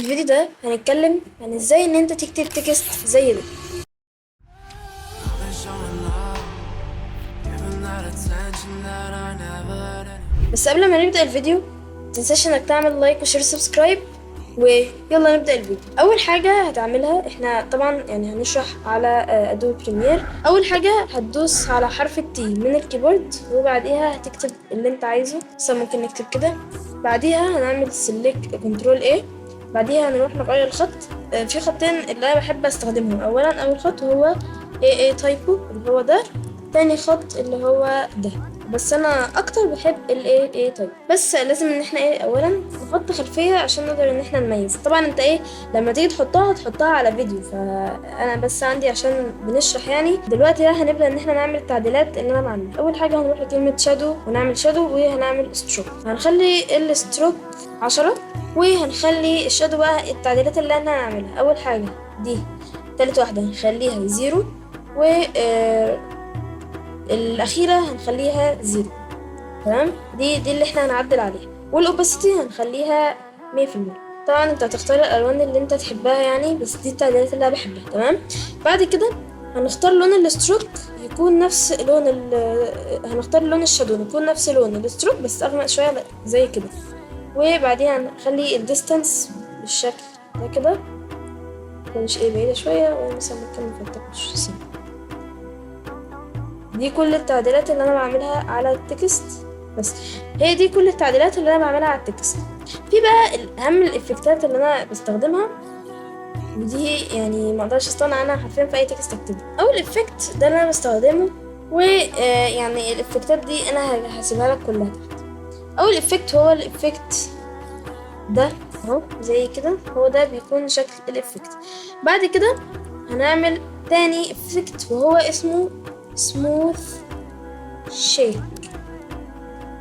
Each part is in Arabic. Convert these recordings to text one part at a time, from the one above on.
الفيديو ده هنتكلم عن ازاي ان انت تكتب تكست زي ده. بس قبل ما نبدأ الفيديو متنساش انك تعمل لايك وشير سبسكرايب، ويلا نبدأ الفيديو. اول حاجة هتعملها، احنا طبعا يعني هنشرح على ادوبي بريمير. اول حاجة هتدوس على حرف التي من الكيبورد، وبعديها هتكتب اللي انت عايزه. بس ممكن نكتب كده. بعديها هنعمل سيلكت كنترول A. بعديها هنروح نغير الخط. في خطين اللي انا بحب استخدمهم. اولا اول خط هو AA تايبو اللي هو ده. تاني خط اللي هو ده، بس انا اكتر بحب الايه طيب. بس لازم ان احنا اولا نحط خلفيه عشان نقدر ان احنا نميز. طبعا انت لما تيجي هتحطها على فيديو، فانا بس عندي عشان بنشرح يعني دلوقتي. هنبدا ان احنا نعمل التعديلات اللي انا بعملها. اول حاجه هنروح لكلمه شادو ونعمل شادو، وهنعمل ستروك. هنخلي الستروك 10، وهنخلي الشادو بقى التعديلات اللي انا هنعملها. اول حاجه دي تالت واحده هنخليها 0، و الأخيرة هنخليها 0. تمام، دي اللي احنا هنعدل عليها. والأوباسيتي هنخليها 100%. طبعا انت هتختار الألوان اللي انت تحبها يعني، بس دي التعديلات اللي انا بحبها. تمام، بعد كده هنختار لون الستروك يكون نفس لون هنختار لون الشادو يكون نفس لون الستروك بس أغمق شوية زي كده. وبعديها هنخلي الديستانس بالشكل ده كده، مش بعيدة شوية، ومثلا ممكن نفتحش سنة. دي كل التعديلات اللي انا بعملها على التكست. بس هي دي كل التعديلات اللي انا بعملها على التكست. في بقى اهم الافكتات اللي انا بستخدمها، ودي يعني ما اقدرش استغنى عنها حرفيا في اي تكست اكتبه. اول افكت ده اللي انا بستخدمه، ويعني الافكتات دي انا هسيبها لك كلها تحت. اول افكت هو الافكت ده اهو زي كده، هو ده بيكون شكل الافكت. بعد كده هنعمل تاني افكت وهو اسمه سموث شيك،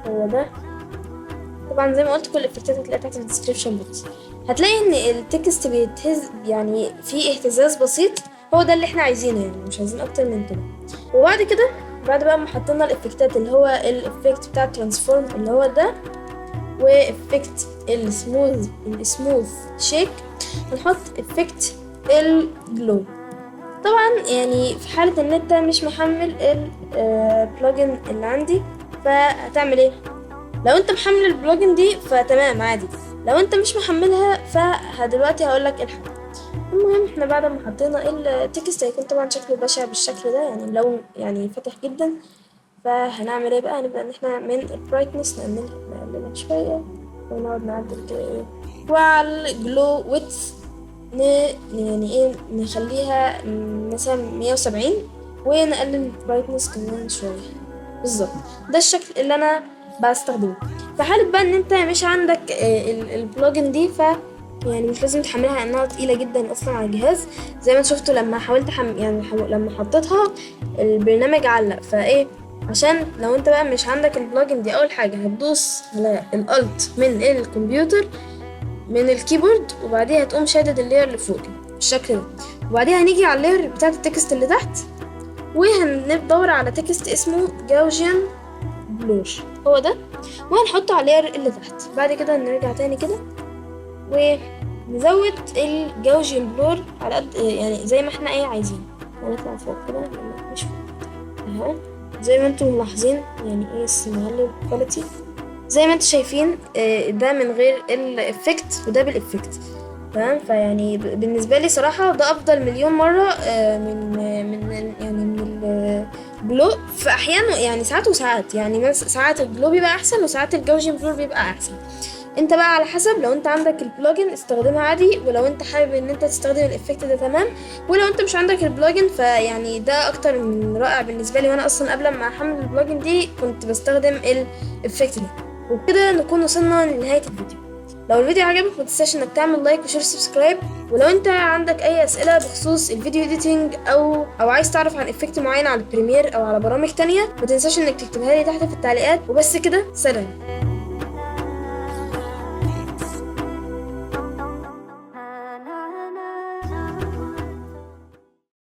هو ده. طبعا زي ما قلت كل الافكتات هتلاقيها تحت في الديسكريبشن بوكس. هتلاقي ان التكست بيتهز، يعني فيه اهتزاز بسيط، هو ده اللي احنا عايزينه، يعني مش عايزين اكتر من كده. وبعد كده بعد بقى ما حطينا الافكتات اللي هو الافكت بتاع ترانسفورم اللي هو ده، وافكت السموث شيك، هنحط افكت الجلو. طبعا يعني في حالة ان انت مش محمل البلوجن اللي عندي، فهتعمل ايه؟ لو انت محمل البلوجن دي فتمام عادي، لو انت مش محملها فدلوقتي هقولك الحل. المهم احنا بعد ما حطينا التكست هيكون طبعا شكله بشع بالشكل ده، يعني لو يعني فاتح جدا. فهنعمل ايه بقى؟ هنبدأ ان احنا من البرايتنس نقللها شوية، ونقعد نعدل كده وعلى الجلو ويدث يعني نخليها مثلا 170، ونقلل البرايتنس كمان شوية. بالظبط ده الشكل اللي انا بستخدمه. في حالة بقى ان انت مش عندك البلوجن دي، يعني مش لازم تحملها لانها تقيلة جدا اصلا على الجهاز. زي ما انتوا شفتوا لما حاولت لما حطيتها البرنامج علق. عشان لو انت بقى مش عندك البلوجن دي، اول حاجة هتدوس على الالت من الكمبيوتر من الكيبورد، وبعديها هتقوم شادد اللاير اللي فوق بالشكل ده، وبعديها هنيجي على اللاير بتاعت التكست اللي تحت، وهندور على تكست اسمه جاوجيان بلور، هو ده، وهنحطه على اللاير اللي تحت. بعد كده نرجع تاني كده ونزود الجاوجيان بلور على قد يعني زي ما احنا عايزين. هنطلع فوق كده، مش فوق اهو زي ما انتم ملاحظين، يعني نقلل الكواليتي زي ما انتم شايفين. ده من غير الافكت وده بالافكت. تمام، فيعني بالنسبه لي صراحه ده افضل مليون مره من الجلو. في احيانا يعني ساعات وساعات، يعني ساعات الجلو بيبقى احسن وساعات الجوجين بلور بيبقى احسن. انت بقى على حسب، لو انت عندك البلوجن استخدمها عادي، ولو انت حابب ان انت تستخدم الافكت ده تمام. ولو انت مش عندك البلوجن فيعني ده اكتر من رائع بالنسبه لي، وانا اصلا قبل ما احمل البلوجن دي كنت بستخدم الافكت ده. وبكده نكون وصلنا لنهايه الفيديو. لو الفيديو عجبك متنساش انك تعمل لايك وشير سبسكرايب. ولو انت عندك اي اسئله بخصوص الفيديو اديتنج او عايز تعرف عن افكت معين على البريمير او على برامج تانية، متنساش انك تكتبها لي تحت في التعليقات. وبس كده، سلام.